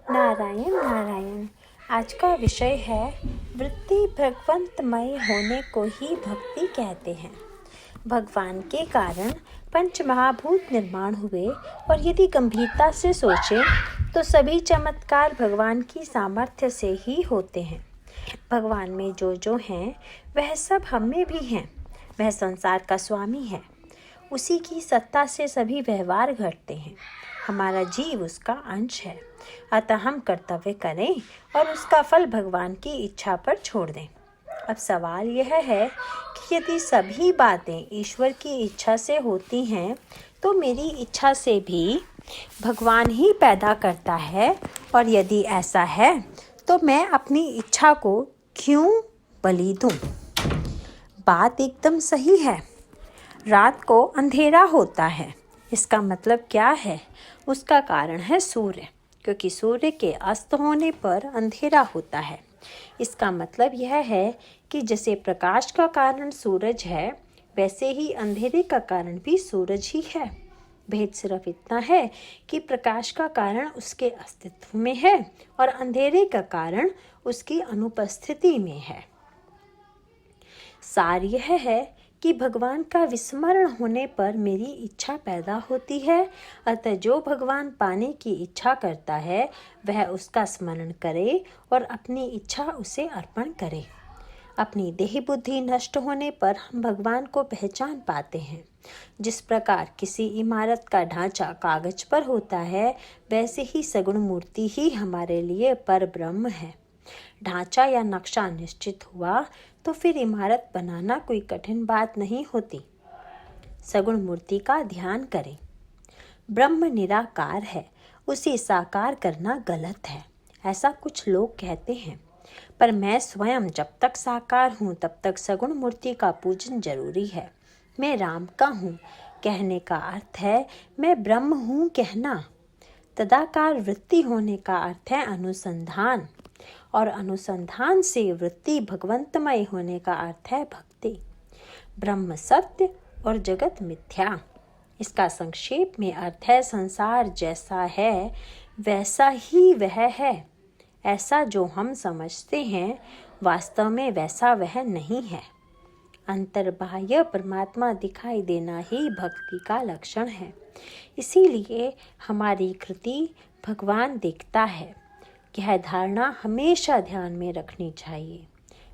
नारायण नारायण। आज का विषय है वृत्ति भगवंतमय होने को ही भक्ति कहते हैं। भगवान के कारण पंच महाभूत निर्माण हुए और यदि गंभीरता से सोचें तो सभी चमत्कार भगवान की सामर्थ्य से ही होते हैं। भगवान में जो हैं वह सब हम में भी हैं। वह संसार का स्वामी है, उसी की सत्ता से सभी व्यवहार घटते हैं। हमारा जीव उसका अंश है, अतः हम कर्तव्य करें और उसका फल भगवान की इच्छा पर छोड़ दें। अब सवाल यह है कि यदि सभी बातें ईश्वर की इच्छा से होती हैं तो मेरी इच्छा से भी भगवान ही पैदा करता है, और यदि ऐसा है तो मैं अपनी इच्छा को क्यों बलि दूं? बात एकदम सही है। रात को अंधेरा होता है, इसका मतलब क्या है? उसका कारण है सूर्य, क्योंकि सूर्य के अस्त होने पर अंधेरा होता है। इसका मतलब यह है कि जैसे प्रकाश का कारण सूरज है, वैसे ही अंधेरे का कारण भी सूरज ही है। भेद सिर्फ इतना है कि प्रकाश का कारण उसके अस्तित्व में है और अंधेरे का कारण उसकी अनुपस्थिति में है। सार यह है कि भगवान का विस्मरण होने पर मेरी इच्छा पैदा होती है, अतः जो भगवान पाने की इच्छा करता है वह उसका स्मरण करे और अपनी इच्छा उसे अर्पण करे। अपनी देह बुद्धि नष्ट होने पर हम भगवान को पहचान पाते हैं। जिस प्रकार किसी इमारत का ढांचा कागज पर होता है, वैसे ही सगुण मूर्ति ही हमारे लिए पर ब्रह्म है। ढांचा या नक्शा निश्चित हुआ तो फिर इमारत बनाना कोई कठिन बात नहीं होती। सगुण मूर्ति का ध्यान करें। ब्रह्म निराकार है, उसे साकार करना गलत है, ऐसा कुछ लोग कहते हैं। पर मैं स्वयं जब तक साकार हूँ तब तक सगुण मूर्ति का पूजन जरूरी है। मैं राम का हूँ कहने का अर्थ है मैं ब्रह्म हूँ कहना। तदाकार वृत्ति होने का अर्थ है अनुसंधान, और अनुसंधान से वृत्ति भगवंतमय होने का अर्थ है भक्ति। ब्रह्म सत्य और जगत मिथ्या, इसका संक्षेप में अर्थ है संसार जैसा है वैसा ही वह है। ऐसा जो हम समझते हैं वास्तव में वैसा वह नहीं है। अंतर्बाह्य परमात्मा दिखाई देना ही भक्ति का लक्षण है। इसीलिए हमारी कृति भगवान देखता है। यह धारणा हमेशा ध्यान में रखनी चाहिए।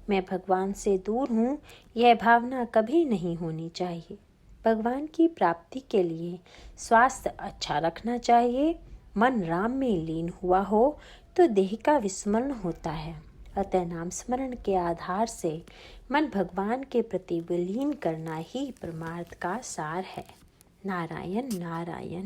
मैं भगवान से दूर हूँ, यह भावना कभी नहीं होनी चाहिए। भगवान की प्राप्ति के लिए स्वास्थ्य अच्छा रखना चाहिए। मन राम में लीन हुआ हो तो देह का विस्मरण होता है, अतः नाम स्मरण के आधार से मन भगवान के प्रति विलीन करना ही परमार्थ का सार है। नारायण नारायण।